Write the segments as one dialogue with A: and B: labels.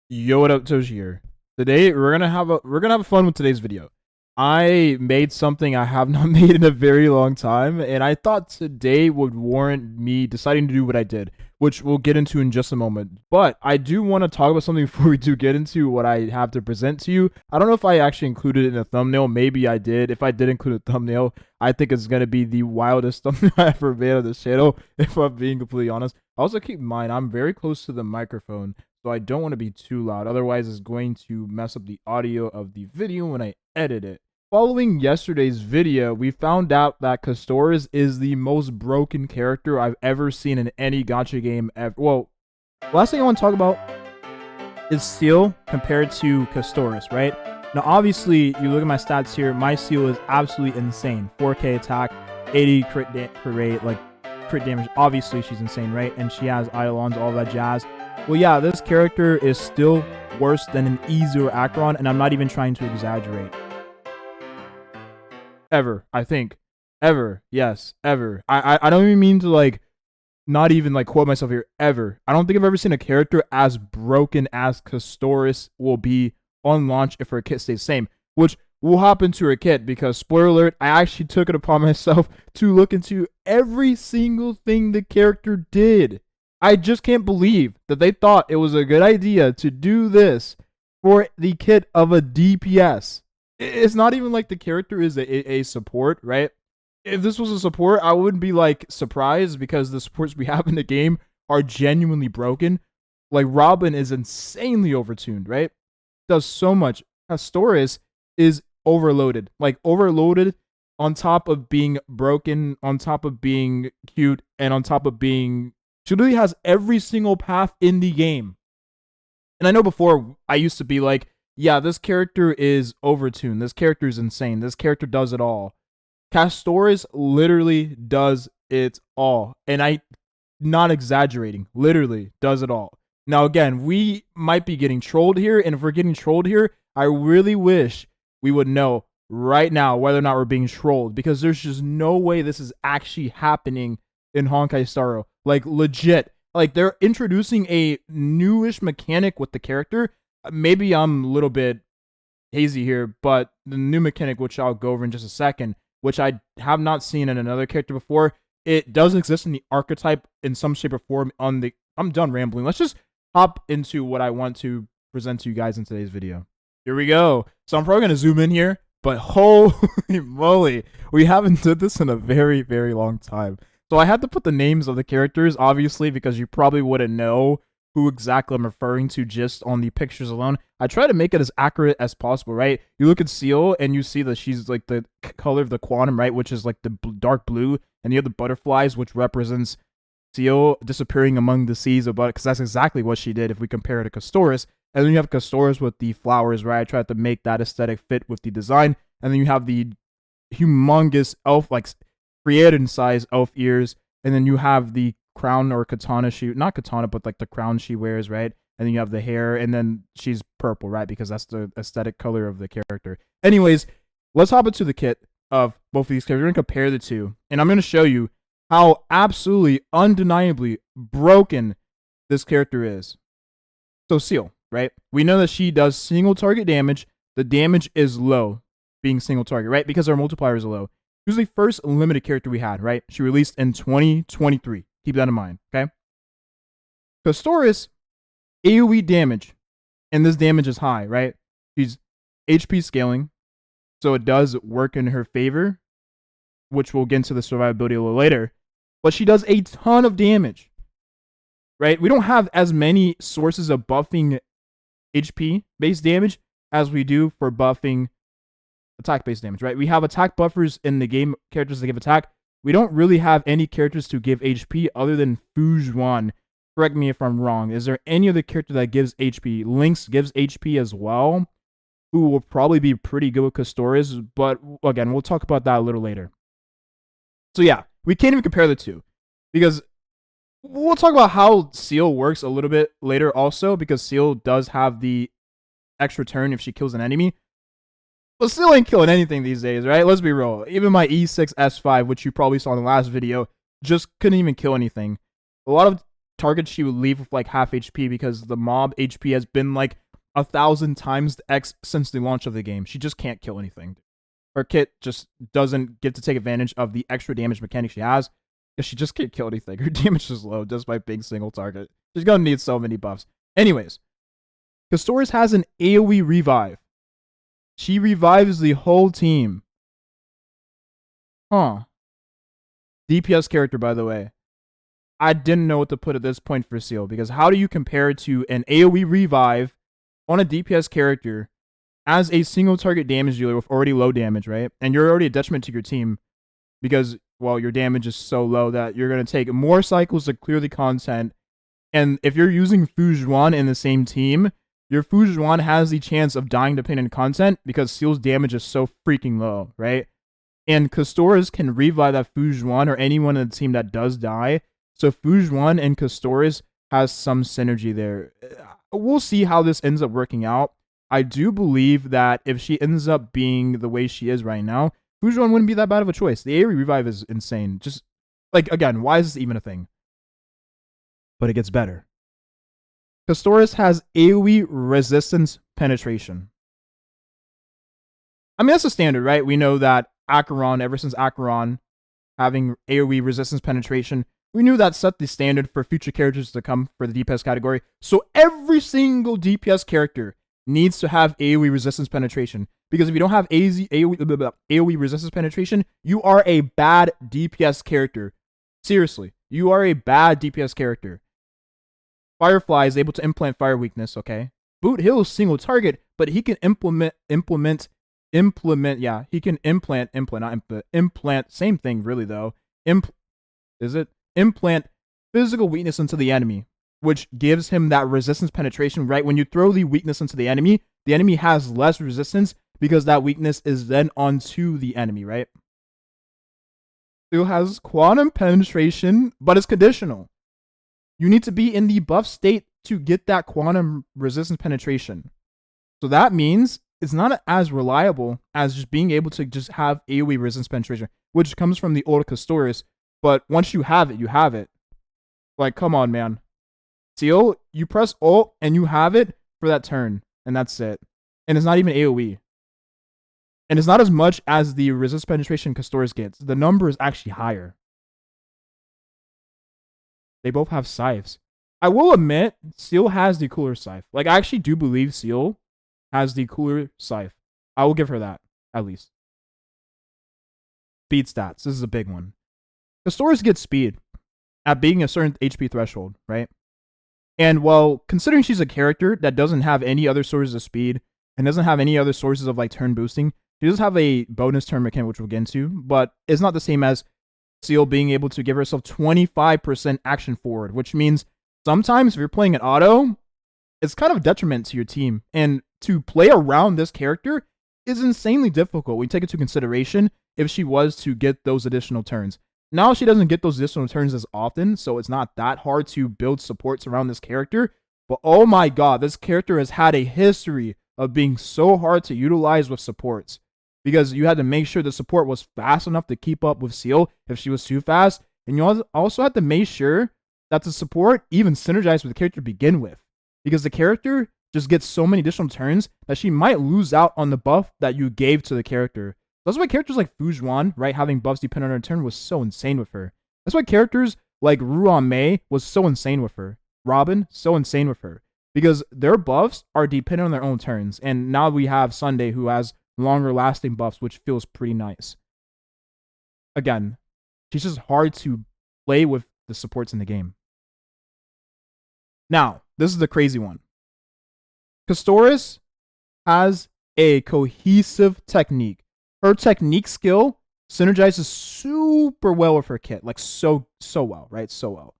A: Yo, what up, Toshi here. Today we're gonna have fun with today's video. I made something I have not made in a very long time, and I thought today would warrant me deciding to do what I did, which we'll get into in just a moment. But I do want to talk about something before we do get into what I have to present to you. I don't know if I actually included it in a thumbnail. Maybe I did. If I did include a thumbnail, I think it's gonna be the wildest thumbnail I ever made on this channel. If I'm being completely honest. Also, keep in mind I'm very close to the microphone, so I don't want to be too loud. Otherwise, it's going to mess up the audio of the video when I edit it. Following yesterday's video, we found out that Castorice is the most broken character I've ever seen in any gacha game ever. Well, last thing I want to talk about is Seele compared to Castorice, right? Now, obviously, you look at my stats here, my Seele is absolutely insane. 4K attack, 80 crit rate, like crit damage. Obviously, she's insane, right? And she has Eidolons, all that jazz. Well, yeah, this character is still worse than an Izu or Acheron, and I'm not even trying to exaggerate. Ever, I think. Ever. Yes, ever. I don't even mean to, like, not even, like, quote myself here. Ever. I don't think I've ever seen a character as broken as Castorice will be on launch if her kit stays the same, which we'll hop into her kit because, spoiler alert, I actually took it upon myself to look into every single thing the character did. I just can't believe that they thought it was a good idea to do this for the kit of a DPS. It's not even like the character is a support, right? If this was a support, I wouldn't be like surprised because the supports we have in the game are genuinely broken. Like Robin is insanely overtuned, right? Does so much. Castorice is overloaded. Like overloaded on top of being broken, on top of being cute, and on top of being she literally has every single path in the game. And I know before I used to be like, yeah, this character is overtuned. This character is insane. This character does it all. Castorice literally does it all. And I'm not exaggerating. Literally does it all. Now, again, we might be getting trolled here. And if we're getting trolled here, I really wish we would know right now whether or not we're being trolled. Because there's just no way this is actually happening in Honkai Star Rail. Like, legit. Like, they're introducing a newish mechanic with the character. Maybe I'm a little bit hazy here, but the new mechanic, which I'll go over in just a second, which I have not seen in another character before, it does exist in the archetype in some shape or form on the... I'm done rambling. Let's just hop into what I want to present to you guys in today's video. Here we go. So I'm probably going to zoom in here, but holy moly, we haven't did this in a very, very long time. So I had to put the names of the characters, obviously, because you probably wouldn't know who exactly I'm referring to just on the pictures alone. I try to make it as accurate as possible, right? You look at Seele and you see that she's like the color of the quantum, right? Which is like the dark blue. And you have the butterflies, which represents Seele disappearing among the seas of butter, because that's exactly what she did if we compare it to Castorice. And then you have Castorice with the flowers, right? I tried to make that aesthetic fit with the design. And then you have the humongous elf, like created size elf ears. And then you have the crown or katana not katana, but like the crown she wears, right? And then you have the hair, and then she's purple, right? Because that's the aesthetic color of the character. Anyways, let's hop into the kit of both of these characters. We're going to compare the two, and I'm going to show you how absolutely, undeniably broken this character is. So Seele, right? We know that she does single target damage. The damage is low, being single target, right? Because our multiplier is low. She was the first limited character we had, right? She released in 2023. Keep that in mind, okay? Castorice, AoE damage, and this damage is high, right? She's HP scaling, so it does work in her favor, which we'll get into the survivability a little later. But she does a ton of damage, right? We don't have as many sources of buffing HP-based damage as we do for buffing attack-based damage, right? We have attack buffers in the game, characters that give attack. We don't really have any characters to give HP other than Fujuan. Correct me if I'm wrong. Is there any other character that gives HP? Lynx gives HP as well, who will probably be pretty good with Castorice, but again, we'll talk about that a little later. So yeah, we can't even compare the two, because we'll talk about how Seele works a little bit later also, because Seele does have the extra turn if she kills an enemy. But Seele ain't killing anything these days, right? Let's be real. Even my E6 S5, which you probably saw in the last video, just couldn't even kill anything. A lot of targets she would leave with like half HP because the mob HP has been like 1,000 times the X since the launch of the game. She just can't kill anything. Her kit just doesn't get to take advantage of the extra damage mechanic she has because she just can't kill anything. Her damage is low just by being single target. She's gonna need so many buffs. Anyways, Castorice has an AoE revive. She revives the whole team. Huh. DPS character, by the way. I didn't know what to put at this point for Seele, because how do you compare it to an AoE revive on a DPS character as a single target damage dealer with already low damage, right? And you're already a detriment to your team because, well, your damage is so low that you're going to take more cycles to clear the content. And if you're using Fujuan in the same team, your Fujuan has the chance of dying depending on content because Seele's damage is so freaking low, right? And Castorice can revive that Fujuan or anyone in the team that does die. So Fujuan and Castorice has some synergy there. We'll see how this ends up working out. I do believe that if she ends up being the way she is right now, Fujuan wouldn't be that bad of a choice. The AoE revive is insane. Just, like, again, why is this even a thing? But it gets better. Castorice has AoE resistance penetration. I mean, that's a standard, right? We know that Acheron, ever since Acheron having AoE resistance penetration, we knew that set the standard for future characters to come for the DPS category. So every single DPS character needs to have AoE resistance penetration. Because if you don't have AoE resistance penetration, you are a bad DPS character. Seriously, you are a bad DPS character. Firefly is able to implant fire weakness, okay? Boot Hill is single target, but he can implant, same thing really though. Implant physical weakness into the enemy, which gives him that resistance penetration, right? When you throw the weakness into the enemy has less resistance because that weakness is then onto the enemy, right? Still has quantum penetration, but it's conditional. You need to be in the buff state to get that quantum resistance penetration. So that means it's not as reliable as just being able to just have AoE resistance penetration, which comes from the old Castorice. But once you have it, you have it. Like, come on, man. Seele, you press ult and you have it for that turn, and that's it. And it's not even AoE. And it's not as much as the resistance penetration Castorice gets. The number is actually higher. They both have scythes. I will admit, Seele has the cooler scythe. Like, I actually do believe Seele has the cooler scythe. I will give her that, at least. Speed stats. This is a big one. Castorice gets speed at being a certain HP threshold, right? And while considering she's a character that doesn't have any other sources of speed and doesn't have any other sources of like turn boosting, she does have a bonus turn mechanic, which we'll get into, but it's not the same as Seele being able to give herself 25% action forward, which means sometimes if you're playing an auto, it's kind of a detriment to your team. And to play around this character is insanely difficult when you take into consideration if she was to get those additional turns. Now she doesn't get those additional turns as often, so it's not that hard to build supports around this character. But oh my god, this character has had a history of being so hard to utilize with supports. Because you had to make sure the support was fast enough to keep up with Seele if she was too fast. And you also had to make sure that the support even synergized with the character to begin with. Because the character just gets so many additional turns that she might lose out on the buff that you gave to the character. That's why characters like Fujuan, right, having buffs dependent on her turn was so insane with her. That's why characters like Ruan Mei was so insane with her. Robin, so insane with her. Because their buffs are dependent on their own turns. And now we have Sunday who has longer lasting buffs, which feels pretty nice. Again, she's just hard to play with the supports in the game. Now, this is the crazy one. Castorice has a cohesive technique. Her technique skill synergizes super well with her kit. Like, so well, right? So well.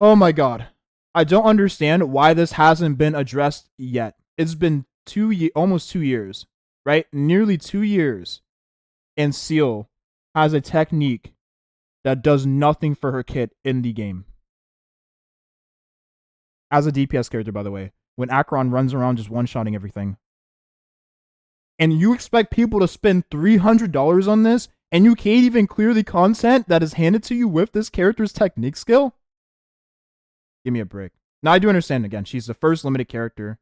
A: Oh my god. I don't understand why this hasn't been addressed yet. It's been almost 2 years, right? Nearly 2 years. And Seele has a technique that does nothing for her kit in the game. As a DPS character, by the way. When Acheron runs around just one-shotting everything. And you expect people to spend $300 on this, and you can't even clear the content that is handed to you with this character's technique skill? Give me a break. Now, I do understand, again, she's the first limited character.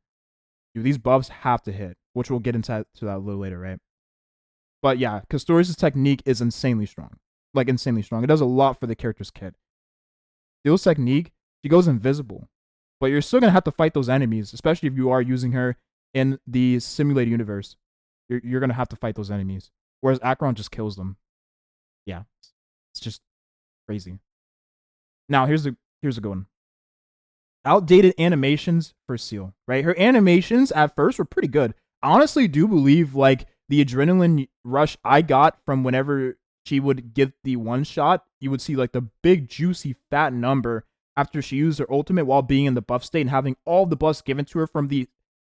A: Dude, these buffs have to hit, which we'll get into that a little later, right? But yeah, Castorice's technique is insanely strong. Like, insanely strong. It does a lot for the character's kit. Seele's technique, she goes invisible. But you're still going to have to fight those enemies, especially if you are using her in the simulated universe. You're going to have to fight those enemies. Whereas Acheron just kills them. Yeah. It's just crazy. Now, here's a good one. Outdated animations for Seele, right? Her animations at first were pretty good. I honestly do believe, like, the adrenaline rush I got from whenever she would get the one shot, you would see, like, the big, juicy, fat number after she used her ultimate while being in the buff state and having all the buffs given to her from the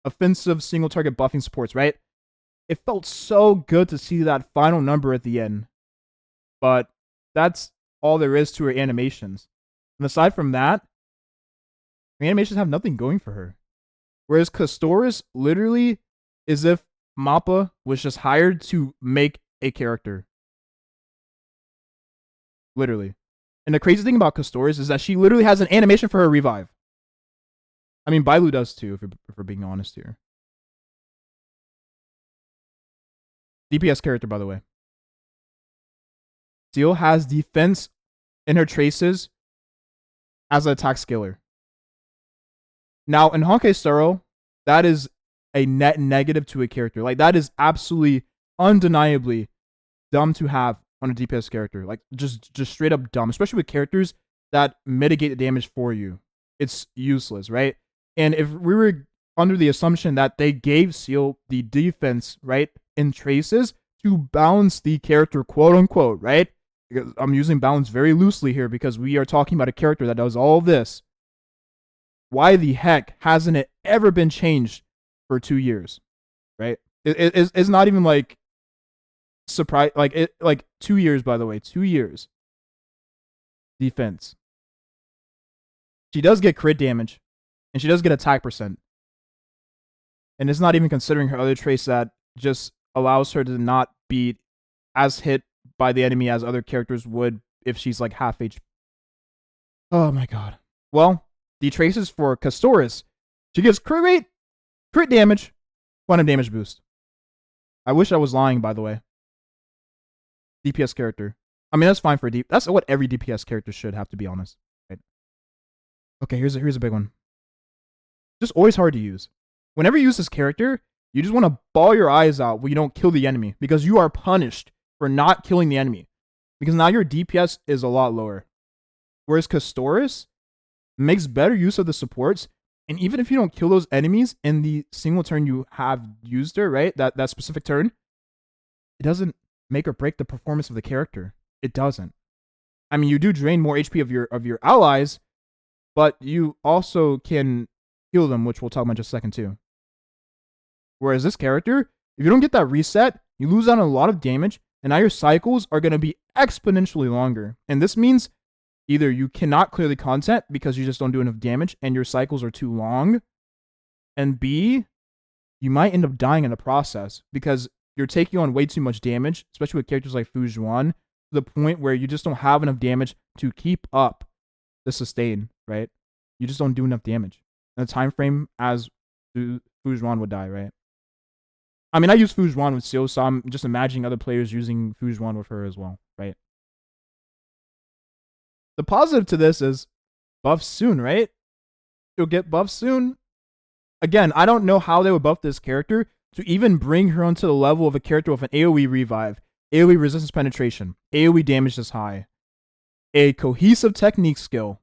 A: offensive single target buffing supports, right? It felt so good to see that final number at the end. But that's all there is to her animations. And aside from that, her animations have nothing going for her. Whereas Castorice literally is if Mappa was just hired to make a character. Literally. And the crazy thing about Castorice is that she literally has an animation for her revive. I mean, Bailu does too, if we're being honest here. DPS character, by the way. Seele has defense in her traces as an attack scaler. Now, in Honkai Star, that is a net negative to a character. Like, that is absolutely, undeniably dumb to have on a DPS character. Like, just straight up dumb. Especially with characters that mitigate the damage for you. It's useless, right? And if we were under the assumption that they gave Seele the defense, right, in traces to balance the character, quote unquote, right? Because I'm using balance very loosely here because we are talking about a character that does all this. Why the heck hasn't it ever been changed for 2 years, right? It's not even like surprise, like 2 years, by the way, 2 years. Defense. She does get crit damage, and she does get attack percent. And it's not even considering her other traits that just allows her to not be as hit by the enemy as other characters would if she's like half HP. Oh my god. Well, the traces for Castorice, she gives crit rate, crit damage, quantum damage boost. I wish I was lying, by the way. DPS character. I mean, that's fine for a that's what every DPS character should have, to be honest. Right? Okay, here's a big one. Just always hard to use. Whenever you use this character, you just want to bawl your eyes out when you don't kill the enemy because you are punished for not killing the enemy. Because now your DPS is a lot lower. Whereas Castorice makes better use of the supports, and even if you don't kill those enemies in the single turn you have used her, right? That specific turn, it doesn't make or break the performance of the character. It doesn't. I mean, you do drain more HP of your allies, but you also can heal them, which we'll talk about in just a second too. Whereas this character, if you don't get that reset, you lose out on a lot of damage, and now your cycles are going to be exponentially longer. And this means either you cannot clear the content because you just don't do enough damage and your cycles are too long, and B, you might end up dying in the process because you're taking on way too much damage, especially with characters like Fu Zhuan, to the point where you just don't have enough damage to keep up the sustain, right? You just don't do enough damage in the time frame as Fu Zhuan would die, right? I mean, I use Fu Zhuan with Seele, so I'm just imagining other players using Fu Zhuan with her as well, right? The positive to this is buffs soon, right? You'll get buffs soon. Again, I don't know how they would buff this character to even bring her onto the level of a character with an AoE revive, AoE resistance penetration, AoE damage this high, a cohesive technique skill,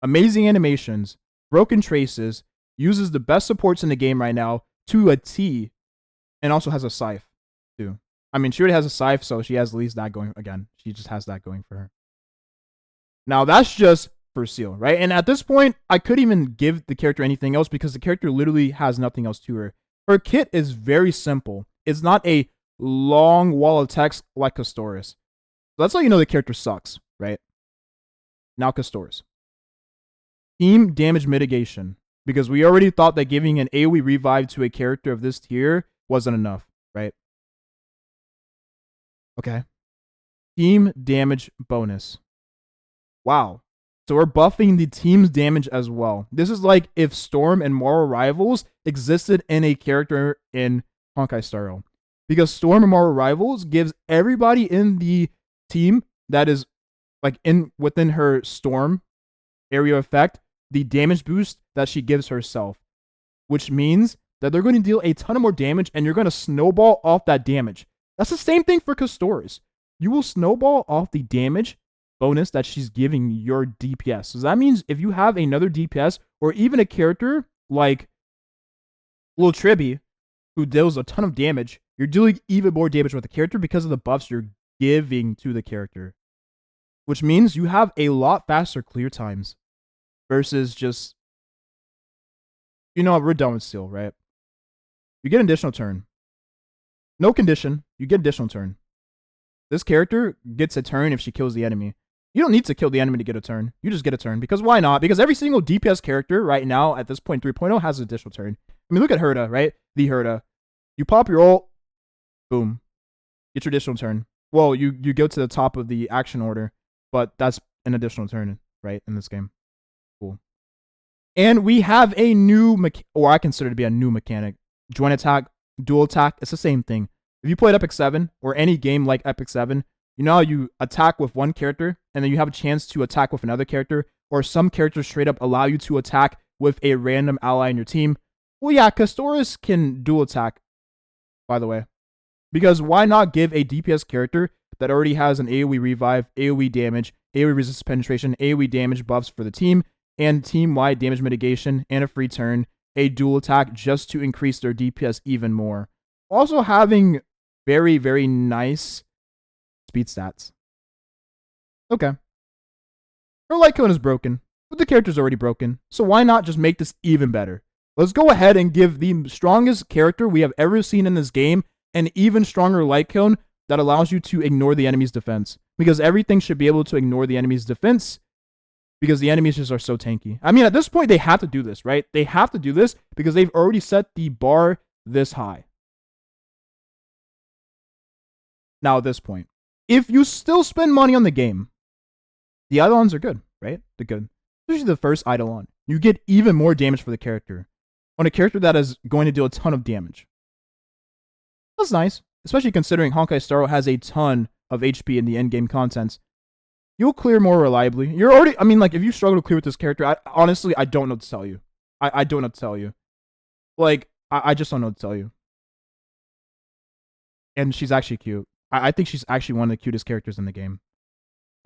A: amazing animations, broken traces, uses the best supports in the game right now to a T, and also has a scythe too. I mean, she already has a scythe, so she has at least that going. Again, she just has that going for her. Now, that's just for Seele, right? And at this point, I couldn't even give the character anything else because the character literally has nothing else to her. Her kit is very simple. It's not a long wall of text like Castorice. So that's how you know the character sucks, right? Now, Castorice. Team damage mitigation. Because we already thought that giving an AoE revive to a character of this tier wasn't enough, right? Okay. Team damage bonus. Wow. So we're buffing the team's damage as well. This is like if Storm and Moral Rivals existed in a character in Honkai Star Rail. Because Storm and Moral Rivals gives everybody in the team that is like within her Storm area effect the damage boost that she gives herself. Which means that they're going to deal a ton of more damage and you're going to snowball off that damage. That's the same thing for Castorice. You will snowball off the damage bonus that she's giving your DPS. So that means if you have another DPS or even a character like Lil Tribby, who deals a ton of damage, you're dealing even more damage with the character because of the buffs you're giving to the character. Which means you have a lot faster clear times versus just, we're done with Seele, right? You get an additional turn. No condition, you get additional turn. This character gets a turn if she kills the enemy. You don't need to kill the enemy to get a turn. You just get a turn. Because why not? Because every single DPS character right now at this point 3.0 has an additional turn. I mean, look at Herda, right? The Herda. You pop your ult, boom. Get your additional turn. Well, you go to the top of the action order, but that's an additional turn, right, in this game. Cool. And we have a new, or I consider it to be a new mechanic. Joint attack, dual attack, it's the same thing. If you played Epic 7 or any game like Epic 7, you know how you attack with one character and then you have a chance to attack with another character, or some characters straight up allow you to attack with a random ally in your team. Well, yeah, Castorice can dual attack, by the way. Because why not give a DPS character that already has an AoE revive, AoE damage, AoE resistance penetration, AoE damage buffs for the team, and team-wide damage mitigation, and a free turn, a dual attack just to increase their DPS even more. Also having very, very nice speed stats. Okay. Her light cone is broken, but the character's already broken, so why not just make this even better? Let's go ahead and give the strongest character we have ever seen in this game an even stronger light cone that allows you to ignore the enemy's defense. Because everything should be able to ignore the enemy's defense because the enemies just are so tanky. I mean, at this point, they have to do this, right? They have to do this because they've already set the bar this high. Now, at this point, if you still spend money on the game, the Eidolons are good, right? They're good. Especially the first Eidolon. You get even more damage for the character on a character that is going to deal a ton of damage. That's nice, especially considering Honkai Star Rail has a ton of HP in the endgame contents. You'll clear more reliably. You're already, I mean, like, if you struggle to clear with this character, honestly, I don't know what to tell you. I don't know what to tell you. Like, I just don't know what to tell you. And she's actually cute. I think she's actually one of the cutest characters in the game.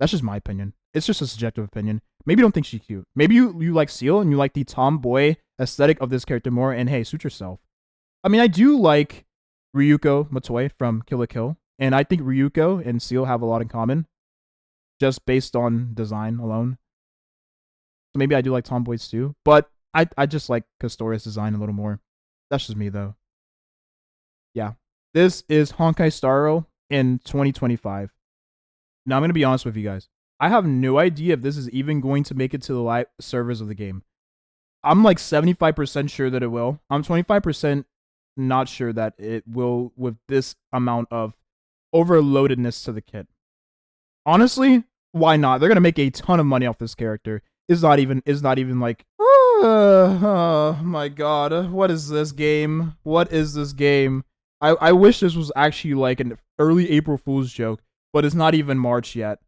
A: That's just my opinion. It's just a subjective opinion. Maybe you don't think she's cute. Maybe you like Seele and you like the tomboy aesthetic of this character more, and hey, suit yourself. I mean, I do like Ryuko Matoi from Kill la Kill, and I think Ryuko and Seele have a lot in common, just based on design alone. So maybe I do like tomboys too, but I just like Castorice's design a little more. That's just me though. Yeah. This is Honkai Star Rail in 2025. Now I'm going to be honest with you guys. I have no idea if this is even going to make it to the live servers of the game. I'm like 75% sure that it will. I'm 25% not sure that it will with this amount of overloadedness to the kit. Honestly, why not? They're going to make a ton of money off this character. It's not even like, oh my god, what is this game? What is this game? I wish this was actually like an early April Fool's joke, but it's not even March yet.